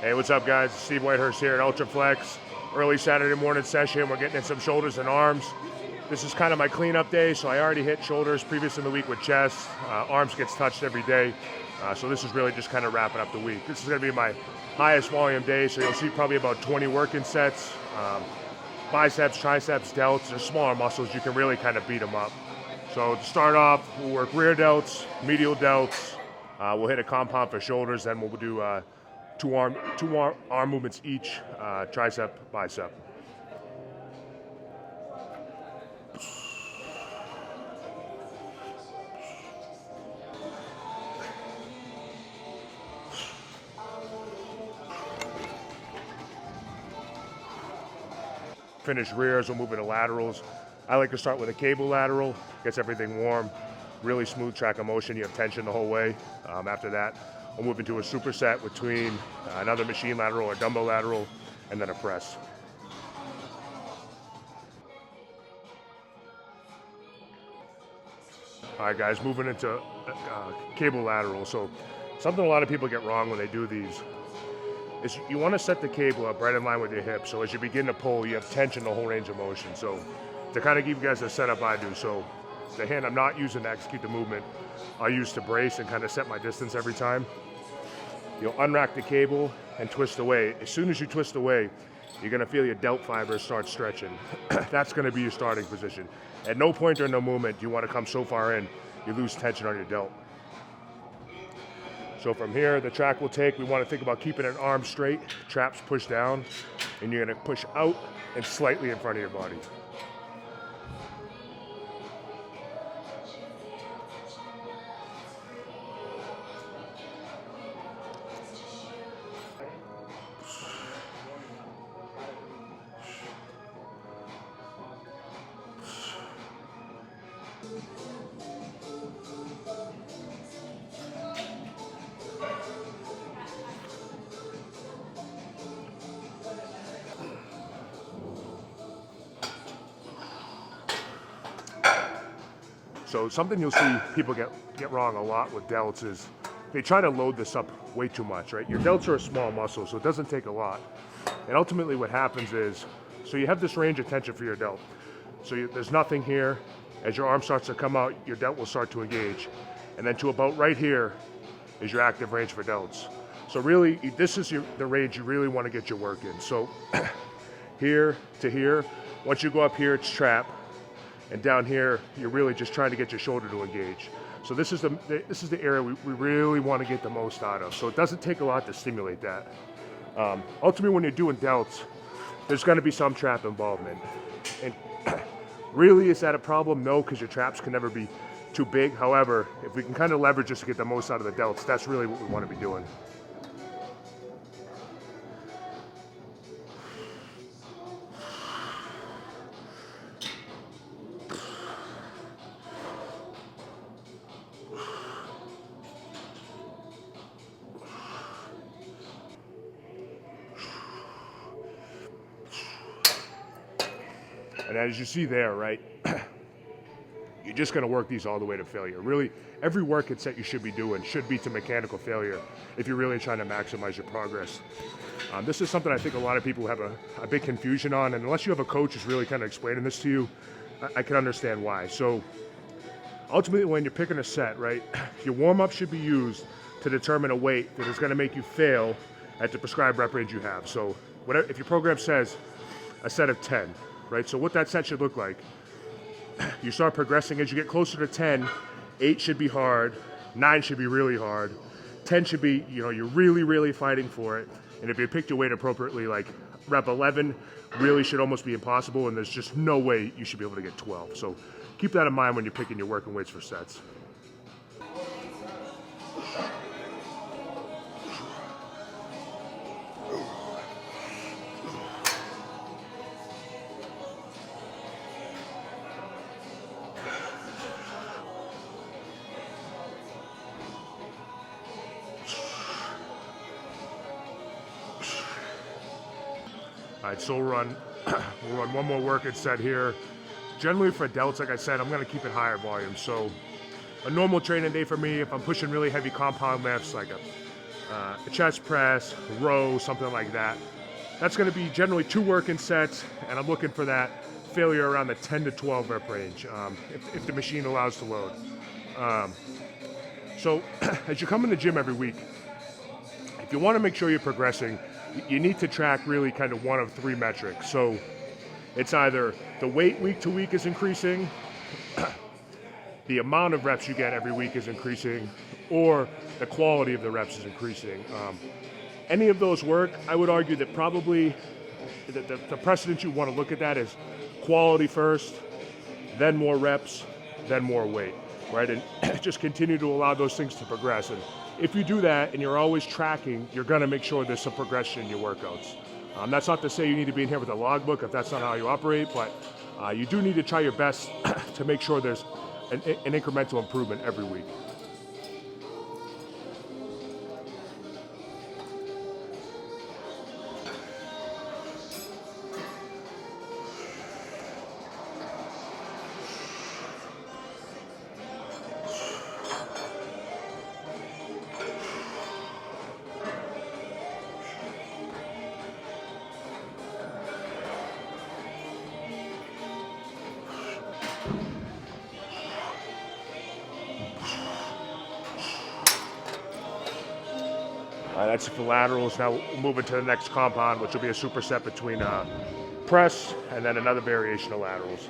Hey, what's up, guys? Steve Whitehurst here at Ultraflex. Early Saturday morning session. We're getting in some shoulders and arms. This is kind of my cleanup day, so I already hit shoulders previous in the week with chest. Arms gets touched every day, so this is really just kind of wrapping up the week. This is going to be my highest volume day, so you'll see probably about 20 working sets. Biceps, triceps, delts. They're smaller muscles. You can really kind of beat them up. So to start off, we'll work rear delts, medial delts. We'll hit a compound for shoulders, then we'll do two arm movements each, tricep, bicep. Finish rears, we'll move into laterals. I like to start with a cable lateral, gets everything warm, really smooth track of motion, you have tension the whole way. After that, we'll move into a superset between another machine lateral or dumbbell lateral, and then a press. All right, guys, moving into cable lateral. So something a lot of people get wrong when they do these is you want to set the cable up right in line with your hips. So as you begin to pull, you have tension the whole range of motion. So to kind of give you guys the setup I do, so the hand I'm not using to execute the movement, I use to brace and kind of set my distance every time. You'll unrack the cable and twist away. As soon as you twist away, you're gonna feel your delt fibers start stretching. That's gonna be your starting position. At no point during the movement do you wanna come so far in, you lose tension on your delt. So from here, the track we'll take, we wanna think about keeping an arm straight, traps push down, and you're gonna push out and slightly in front of your body. So something you'll see people get wrong a lot with delts is they try to load this up way too much, right? Your delts are a small muscle, so it doesn't take a lot. And ultimately what happens is, so you have this range of tension for your delt. So there's nothing here. As your arm starts to come out, your delt will start to engage. And then to about right here is your active range for delts. So really, this is the range you really want to get your work in. So here to here, once you go up here, it's trap. And down here, you're really just trying to get your shoulder to engage. So this is the area we really want to get the most out of. So it doesn't take a lot to stimulate that. Ultimately, when you're doing delts, there's going to be some trap involvement. And really, is that a problem? No, because your traps can never be too big. However, if we can kind of leverage this to get the most out of the delts, that's really what we want to be doing. And as you see there, right, you're just gonna work these all the way to failure. Really, every workout set you should be doing should be to mechanical failure if you're really trying to maximize your progress. This is something I think a lot of people have a big confusion on, and unless you have a coach who's really kind of explaining this to you, I can understand why. So ultimately, when you're picking a set, right, your warm-up should be used to determine a weight that is gonna make you fail at the prescribed rep range you have. So if your program says a set of 10, right? So what that set should look like, you start progressing as you get closer to 10, 8 should be hard, 9 should be really hard, 10 should be, you're really, really fighting for it. And if you picked your weight appropriately, like rep 11 really should almost be impossible, and there's just no way you should be able to get 12. So keep that in mind when you're picking your working weights for sets. All right, so we'll run one more workout set here. Generally for delts, like I said, I'm gonna keep it higher volume. So a normal training day for me, if I'm pushing really heavy compound lifts, like a a chest press, row, something like that. That's going to be generally 2 working sets, and I'm looking for that failure around the 10 to 12 rep range, if the machine allows to load. So as you come in the gym every week, if you want to make sure you're progressing, you need to track really kind of one of 3 metrics. So it's either the weight week to week is increasing, the amount of reps you get every week is increasing, or the quality of the reps is increasing. Any of those work, I would argue that probably the precedent you want to look at that is quality first, then more reps, then more weight, right? And just continue to allow those things to progress. And if you do that and you're always tracking, you're going to make sure there's some progression in your workouts. That's not to say you need to be in here with a logbook if that's not how you operate, but you do need to try your best to make sure there's an incremental improvement every week. That's for laterals. Now we'll move into the next compound, which will be a superset between press and then another variation of laterals.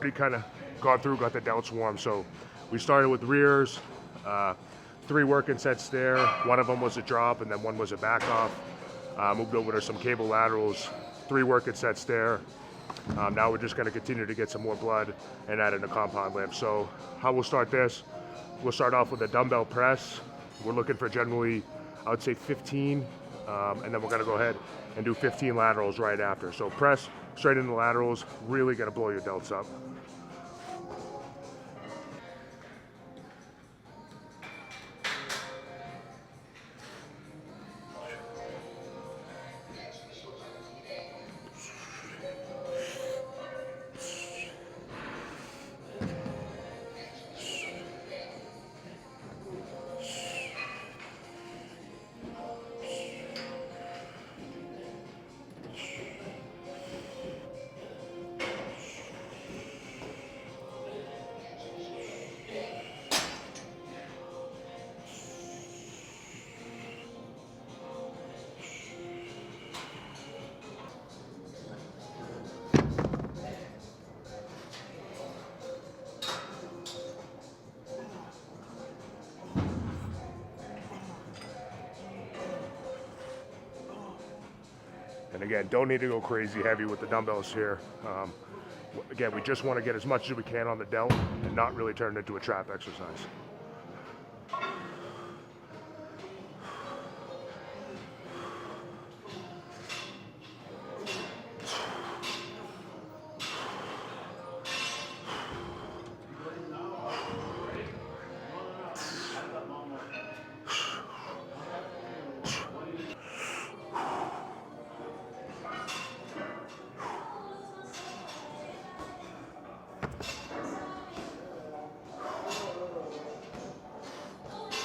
We kind of got the delts warm. So we started with rears, 3 working sets there. One of them was a drop and then one was a back off. Moved over to some cable laterals, 3 working sets there. Now we're just going to continue to get some more blood and add in a compound lift. So how we'll start this, we'll start off with a dumbbell press. We're looking for generally, I would say 15, and then we're going to go ahead and do 15 laterals right after. So press straight into laterals, really going to blow your delts up. And again, don't need to go crazy heavy with the dumbbells here. Again, we just want to get as much as we can on the delt and not really turn it into a trap exercise.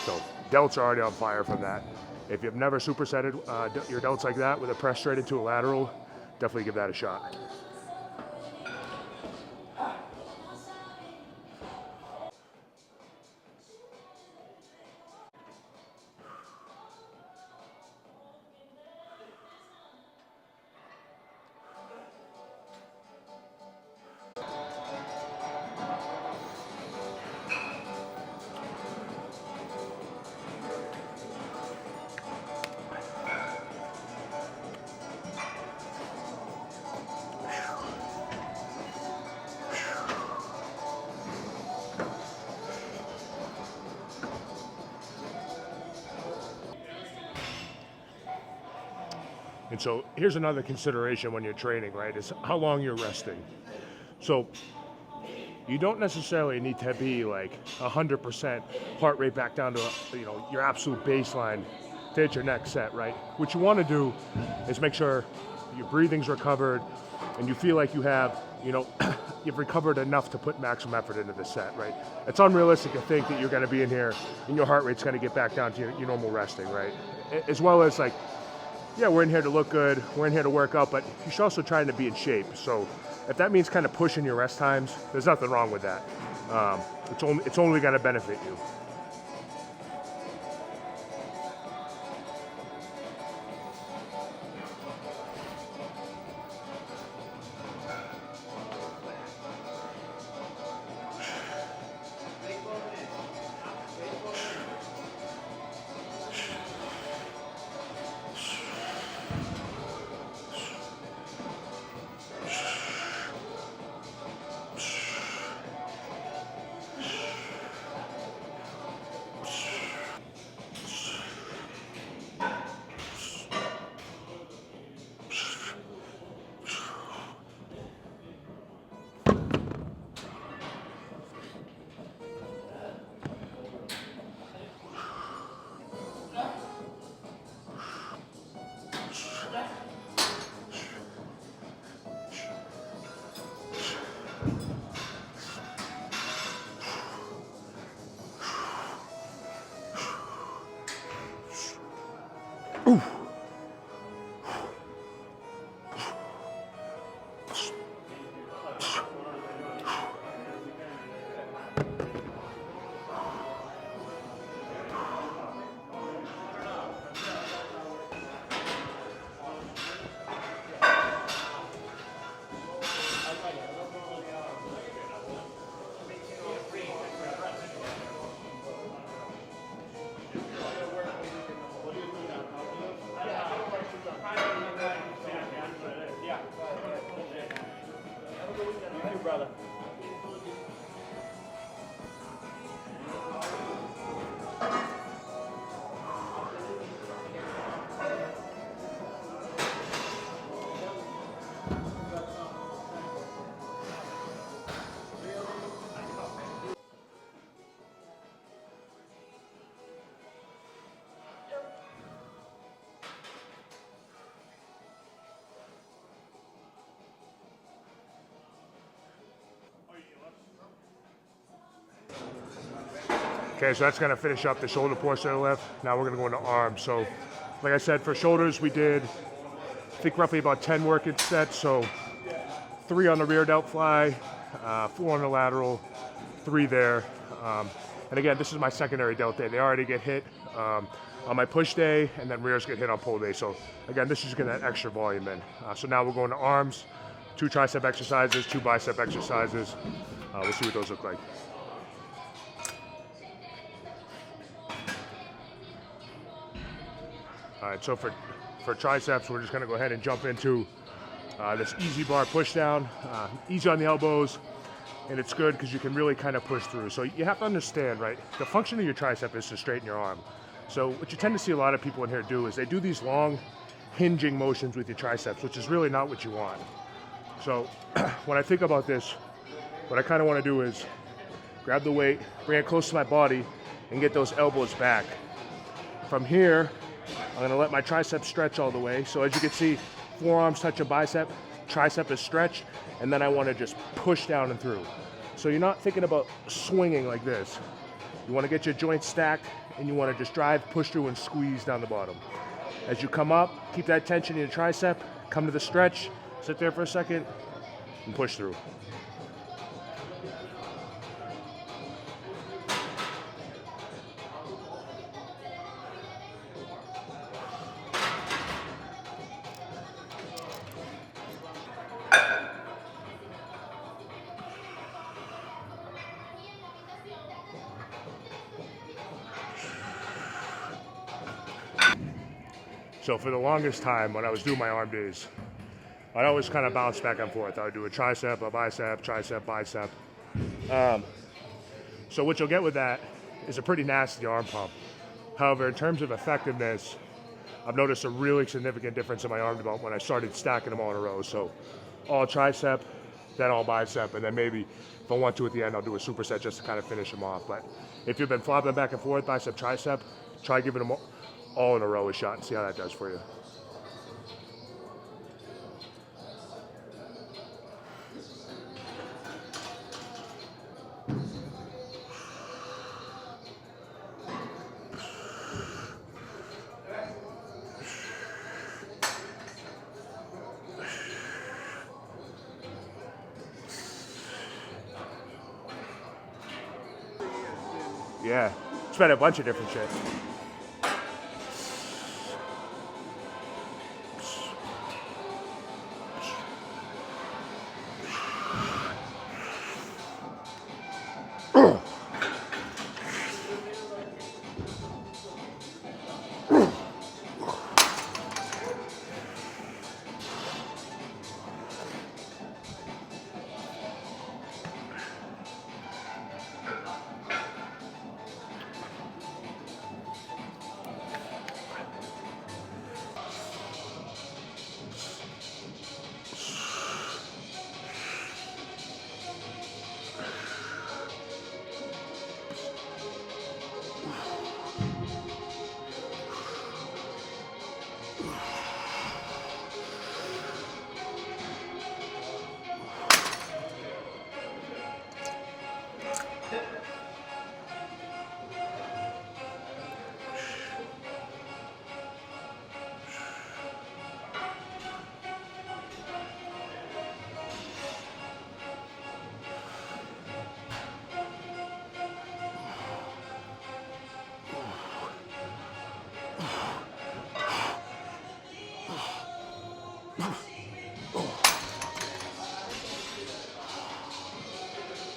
So delts are already on fire from that. If you've never supersetted your delts like that with a press straight into a lateral, definitely give that a shot. And so here's another consideration when you're training, right, is how long you're resting. So you don't necessarily need to be like 100% heart rate back down to, your absolute baseline to hit your next set, right? What you want to do is make sure your breathing's recovered and you feel like you have, you know, you've recovered enough to put maximum effort into the set, right? It's unrealistic to think that you're going to be in here and your heart rate's going to get back down to your normal resting, right? As well as like, yeah, we're in here to look good, we're in here to work out, but you should also try to be in shape. So if that means kind of pushing your rest times, there's nothing wrong with that. It's only going to benefit you. Brother. Okay, so that's gonna finish up the shoulder portion of the lift. Now we're gonna go into arms. So, like I said, for shoulders, we did, I think roughly about 10 working sets. So 3 on the rear delt fly, 4 on the lateral, 3 there. And again, this is my secondary delt day. They already get hit on my push day, and then rears get hit on pull day. So again, this is gonna add extra volume in. So now we're going to arms, 2 tricep exercises, 2 bicep exercises. We'll see what those look like. All right, so for triceps, we're just gonna go ahead and jump into this easy bar push down, easy on the elbows, and it's good because you can really kind of push through. So you have to understand, right, the function of your tricep is to straighten your arm. So what you tend to see a lot of people in here do is they do these long hinging motions with your triceps, which is really not what you want. So when I think about this, what I kind of want to do is grab the weight, bring it close to my body, and get those elbows back. From here, I'm gonna let my tricep stretch all the way. So as you can see, forearms touch a bicep, tricep is stretched, and then I wanna just push down and through. So you're not thinking about swinging like this. You wanna get your joints stacked, and you wanna just drive, push through, and squeeze down the bottom. As you come up, keep that tension in your tricep, come to the stretch, sit there for a second, and push through. So for the longest time, when I was doing my arm days, I'd always kind of bounce back and forth. I would do a tricep, a bicep, tricep, bicep. So what you'll get with that is a pretty nasty arm pump. However, in terms of effectiveness, I've noticed a really significant difference in my arm development when I started stacking them all in a row. So all tricep, then all bicep, and then maybe if I want to at the end, I'll do a superset just to kind of finish them off. But if you've been flopping back and forth, bicep, tricep, try giving them all in a row a shot and see how that does for you. Yeah, it's been a bunch of different shit.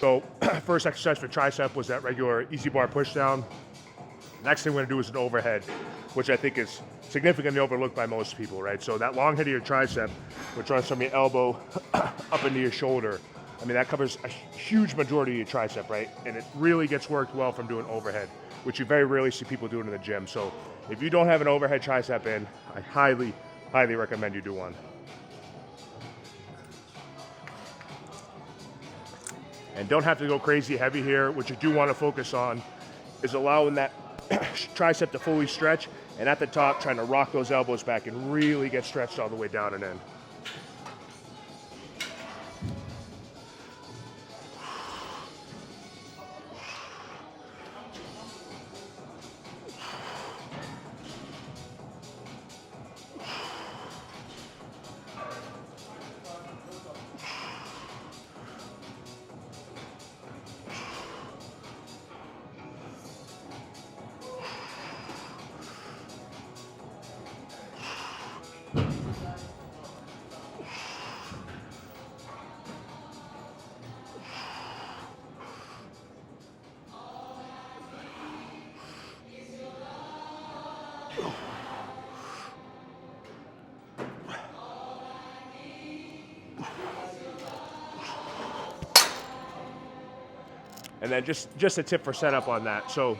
So first exercise for tricep was that regular easy bar push down. Next thing we're gonna do is an overhead, which I think is significantly overlooked by most people, right? So that long head of your tricep, which runs from your elbow up into your shoulder, I mean, that covers a huge majority of your tricep, right? And it really gets worked well from doing overhead, which you very rarely see people doing in the gym. So if you don't have an overhead tricep in, I highly, highly recommend you do one. And don't have to go crazy heavy here. What you do want to focus on is allowing that tricep to fully stretch, and at the top, trying to rock those elbows back and really get stretched all the way down and in. And then just a tip for setup on that. So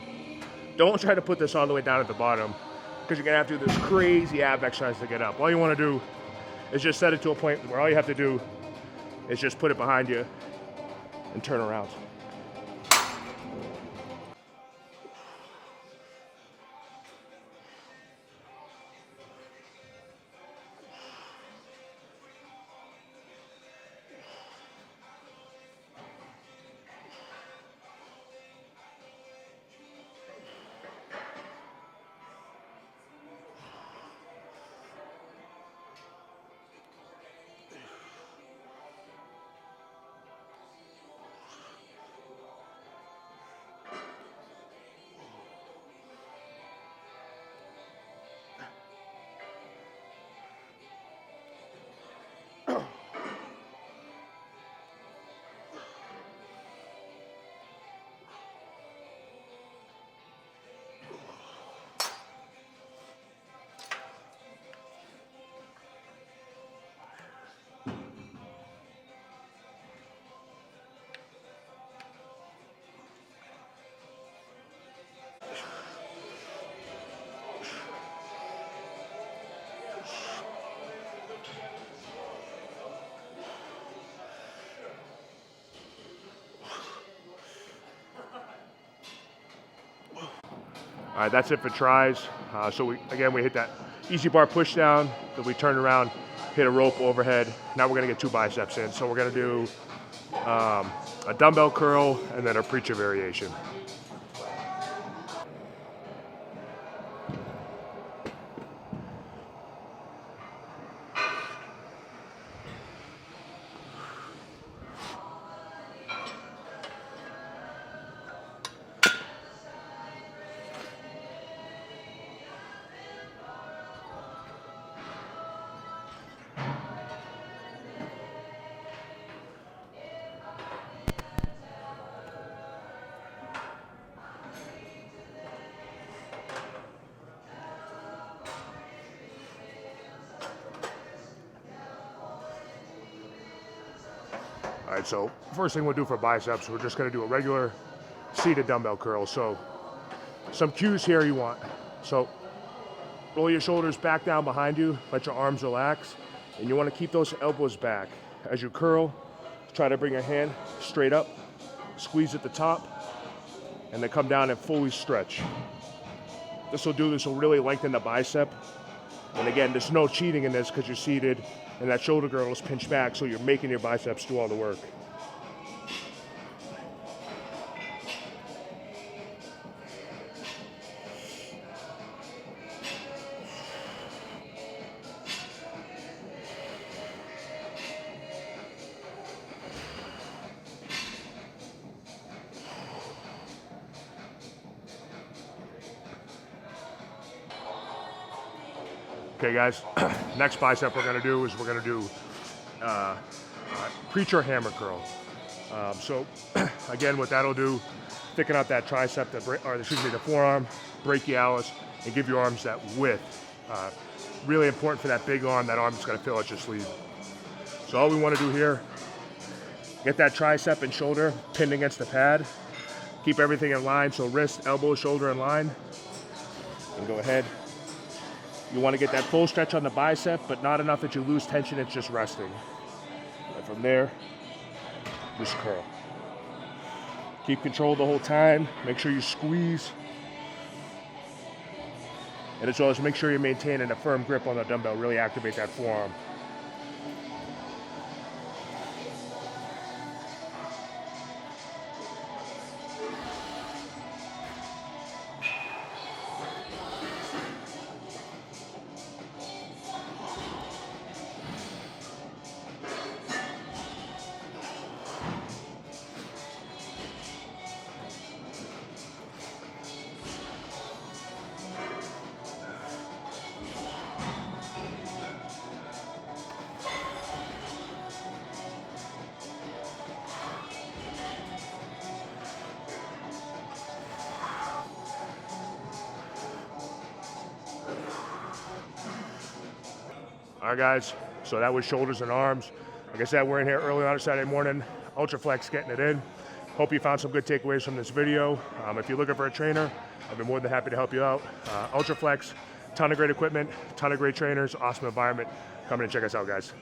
don't try to put this all the way down at the bottom, because you're gonna have to do this crazy ab exercise to get up. All you wanna do is just set it to a point where all you have to do is just put it behind you and turn around. All right, that's it for tries. So we hit that easy bar push down, then we turn around, hit a rope overhead. Now we're gonna get 2 biceps in. So we're gonna do a dumbbell curl and then a preacher variation. All right, so first thing we'll do for biceps, we're just gonna do a regular seated dumbbell curl. So some cues here you want. So roll your shoulders back down behind you, let your arms relax, and you wanna keep those elbows back. As you curl, try to bring your hand straight up, squeeze at the top, and then come down and fully stretch. This will really lengthen the bicep. And again, there's no cheating in this because you're seated and that shoulder girdle is pinched back, so you're making your biceps do all the work. Okay guys, next bicep we're gonna do preacher hammer curl. So again, what that'll do, thicken up that tricep, the forearm, brachialis, and give your arms that width. Really important for that big arm, that arm that's gonna fill out your sleeve. So all we wanna do here, get that tricep and shoulder pinned against the pad, keep everything in line, so wrist, elbow, shoulder in line, and go ahead. You want to get that full stretch on the bicep, but not enough that you lose tension, it's just resting. And from there, just curl. Keep control the whole time, make sure you squeeze. And as well as make sure you're maintaining a firm grip on the dumbbell, really activate that forearm. All right, guys, so that was shoulders and arms. Like I said, we're in here early on a Saturday morning, Ultraflex getting it in. Hope you found some good takeaways from this video. If you're looking for a trainer, I've been more than happy to help you out. Ultraflex, ton of great equipment, ton of great trainers, awesome environment. Come in and check us out, guys.